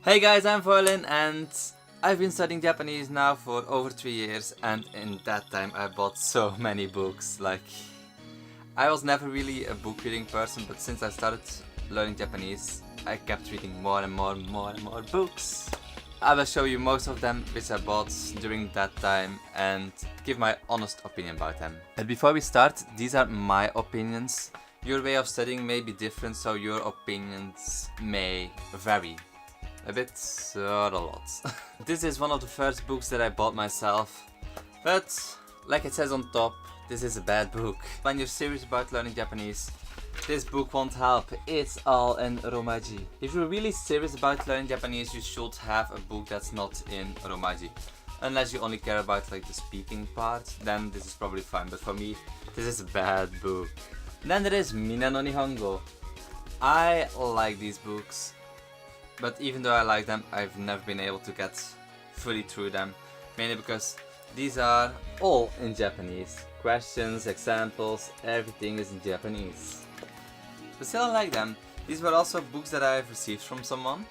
Hey guys, I'm Voylin and I've been studying Japanese now for over 3 years, and in that time I bought so many books. Like, I was never really a book reading person, but since I started learning Japanese I kept reading more and more books. I will show you most of them which I bought during that time and give my honest opinion about them. But before we start, these are my opinions. Your way of studying may be different, so your opinions may vary. A bit, or a lot. This is one of the first books that I bought myself, but like it says on top, this is a bad book. When you're serious about learning Japanese, this book won't help. It's all in Romaji. If you're really serious about learning Japanese, you should have a book that's not in Romaji. Unless you only care about like the speaking part, then this is probably fine, but for me, this is a bad book. Then there is Mina no Nihongo. I like these books, but even though I like them, I've never been able to get fully through them, mainly because these are all in Japanese. Questions, examples, everything is in Japanese. But still I like them. These were also books that I've received from someone,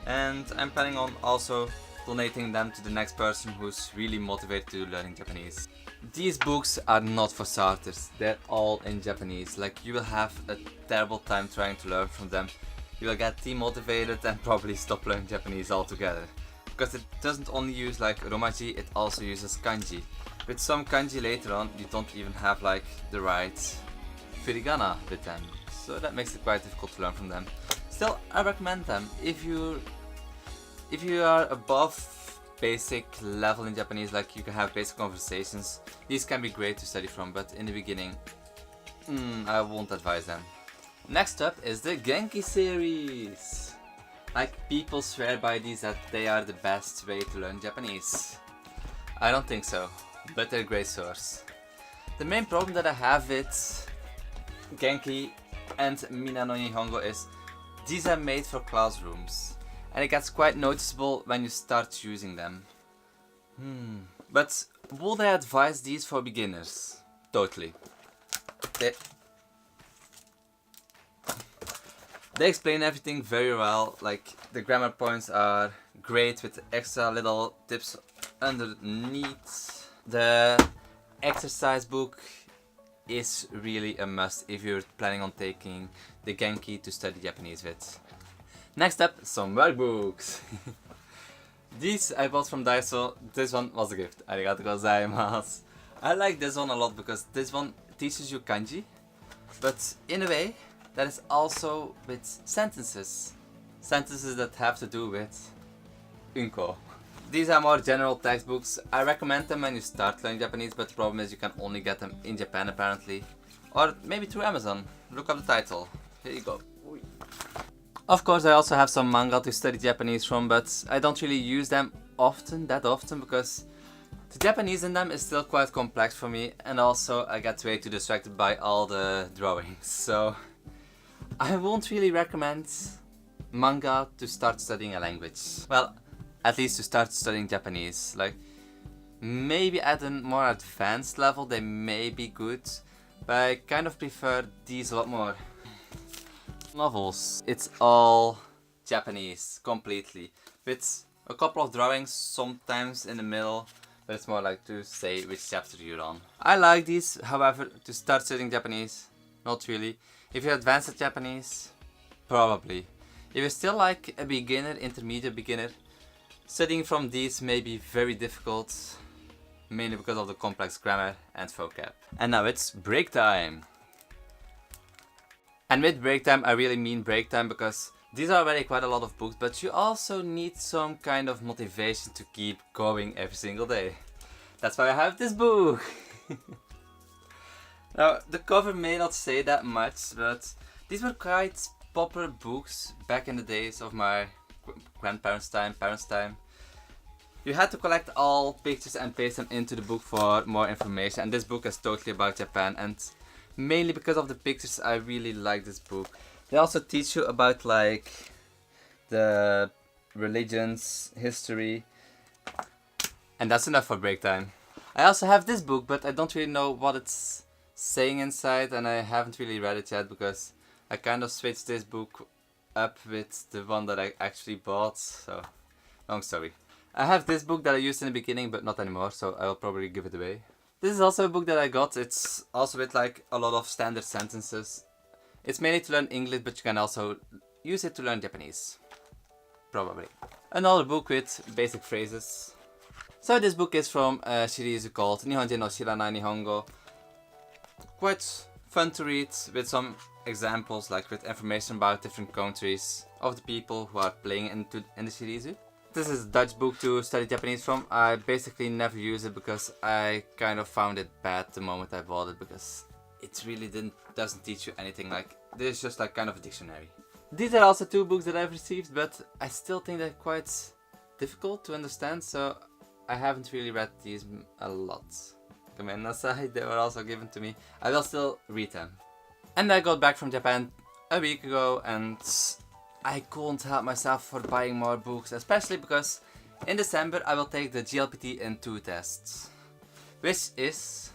and I'm planning on also donating them to the next person who's really motivated to learning Japanese. These books are not for starters, they're all in Japanese. Like, you will have a terrible time trying to learn from them. You will get demotivated and probably stop learning Japanese altogether. Because it doesn't only use like Romaji, it also uses kanji. With some kanji later on, you don't even have like the right furigana with them. So that makes it quite difficult to learn from them. Still, I recommend them. If you are above basic level in Japanese, like you can have basic conversations, these can be great to study from, but in the beginning, I won't advise them. Next up is the Genki series. Like, people swear by these that they are the best way to learn Japanese. I don't think so, but they're a great source. The main problem that I have with Genki and Mina no Nihongo is these are made for classrooms, and it gets quite noticeable when you start using them. But would I advise these for beginners? Totally. They explain everything very well. Like, the grammar points are great with extra little tips underneath. The exercise book is really a must if you're planning on taking the Genki to study Japanese with. Next up, some workbooks. These I bought from Daiso. This one was a gift. Arigatou gozaimasu. I like this one a lot because this one teaches you kanji, but in a way that is also with sentences. Sentences that have to do with unko. These are more general textbooks. I recommend them when you start learning Japanese, but the problem is you can only get them in Japan apparently. Or maybe through Amazon. Look up the title. Here you go. Of course, I also have some manga to study Japanese from, but I don't really use them that often, because the Japanese in them is still quite complex for me, and also I get way too distracted by all the drawings. So I won't really recommend manga to start studying a language. Well, at least to start studying Japanese. Like, maybe at a more advanced level they may be good, but I kind of prefer these a lot more. Novels. It's all Japanese, completely. With a couple of drawings sometimes in the middle, but it's more like to say which chapter you're on. I like these, however, to start studying Japanese, not really. If you're advanced at Japanese, probably. If you're still like a beginner, intermediate beginner, studying from these may be very difficult, mainly because of the complex grammar and vocab. And now it's break time. And with break time, I really mean break time, because these are already quite a lot of books, but you also need some kind of motivation to keep going every single day. That's why I have this book. Now, the cover may not say that much, but these were quite popular books back in the days of my grandparents' time, parents' time. You had to collect all pictures and paste them into the book for more information, and this book is totally about Japan, and mainly because of the pictures I really like this book. They also teach you about like the religions, history, and that's enough for break time. I also have this book, but I don't really know what it's saying inside, and I haven't really read it yet because I kind of switched this book up with the one that I actually bought, so long story. I have this book that I used in the beginning but not anymore, so I will probably give it away. This is also a book that I got. It's also with like a lot of standard sentences. It's mainly to learn English, but you can also use it to learn Japanese. Probably. Another book with basic phrases. So this book is from a series called Nihonjin no Shiranai Nihongo. Quite fun to read with some examples, like with information about different countries of the people who are playing in the series. This is a Dutch book to study Japanese from. I basically never use it because I kind of found it bad the moment I bought it, because it really doesn't teach you anything. Like, this is just like kind of a dictionary. These are also two books that I've received, but I still think they're quite difficult to understand, so I haven't really read these a lot. Come aside, they were also given to me. I will still read them. And I got back from Japan a week ago, and I couldn't help myself for buying more books, especially because in December I will take the JLPT N2 test, which is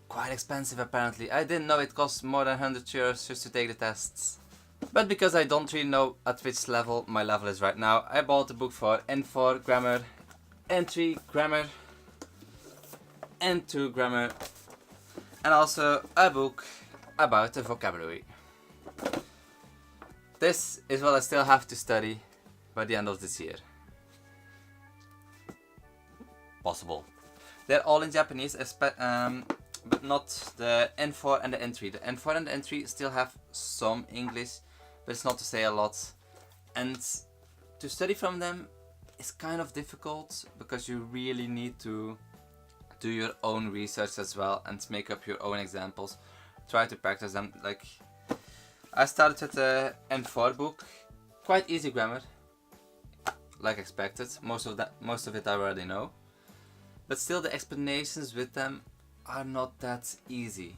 quite expensive apparently. I didn't know it cost more than 100 euros just to take the tests. But because I don't really know at which level my level is right now, I bought a book for N4 grammar, N3 grammar, N2 grammar, and also a book about the vocabulary. This is what I still have to study by the end of this year. Possible. They're all in Japanese, but not the N4 and the N3. The N4 and the N3 still have some English, but it's not to say a lot. And to study from them is kind of difficult because you really need to do your own research as well and make up your own examples. Try to practice them. Like, I started with the N4 book, quite easy grammar, like expected. Most of it I already know, but still the explanations with them are not that easy.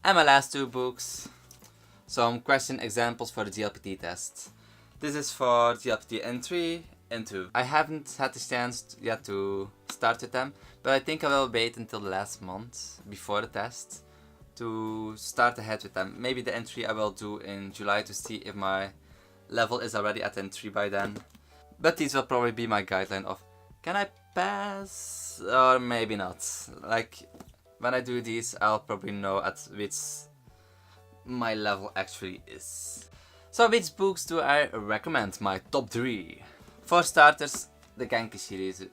And my last two books, some question examples for the JLPT test. This is for JLPT N3, N2. I haven't had the chance yet to start with them, but I think I will wait until the last month before the test to start ahead with them. Maybe the N3 I will do in July to see if my level is already at N3 by then. But these will probably be my guideline of, can I pass or maybe not. Like, when I do these, I'll probably know at which my level actually is. So which books do I recommend? My top 3. For starters, the Genki series.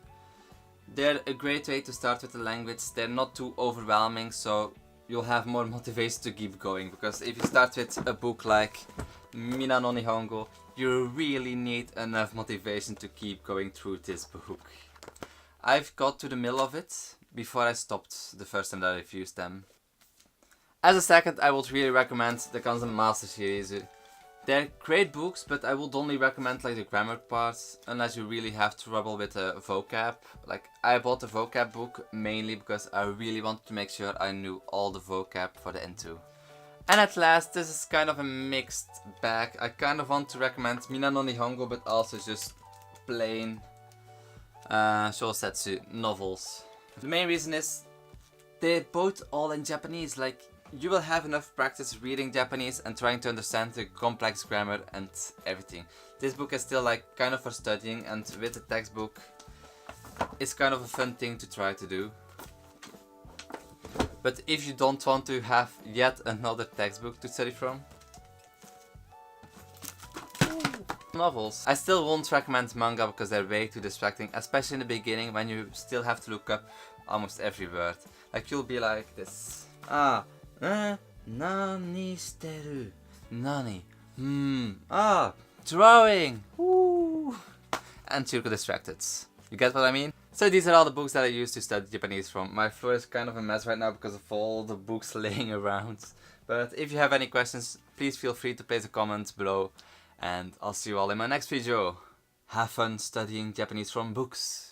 They're a great way to start with the language. They're not too overwhelming, so you'll have more motivation to keep going. Because if you start with a book like Mina no Nihongo, you really need enough motivation to keep going through this book. I've got to the middle of it before I stopped the first time that I reviewed them. As a second, I would really recommend the Kanzen Master series. They're great books, but I would only recommend like the grammar parts, unless you really have trouble with the vocab. Like, I bought the vocab book mainly because I really wanted to make sure I knew all the vocab for the N2. And at last, this is kind of a mixed bag. I kind of want to recommend Mina no Nihongo, but also just plain shousetsu novels. The main reason is they're both all in Japanese. Like, you will have enough practice reading Japanese and trying to understand the complex grammar and everything. This book is still like kind of for studying, and with the textbook it's kind of a fun thing to try to do. But if you don't want to have yet another textbook to study from, novels. I still won't recommend manga because they're way too distracting, especially in the beginning when you still have to look up almost every word. Like, you'll be like this. Nani shiteru? Nani? Drawing! Woo! And you're distracted. You get what I mean? So these are all the books that I use to study Japanese from. My floor is kind of a mess right now because of all the books laying around. But if you have any questions, please feel free to place a comment below. And I'll see you all in my next video. Have fun studying Japanese from books.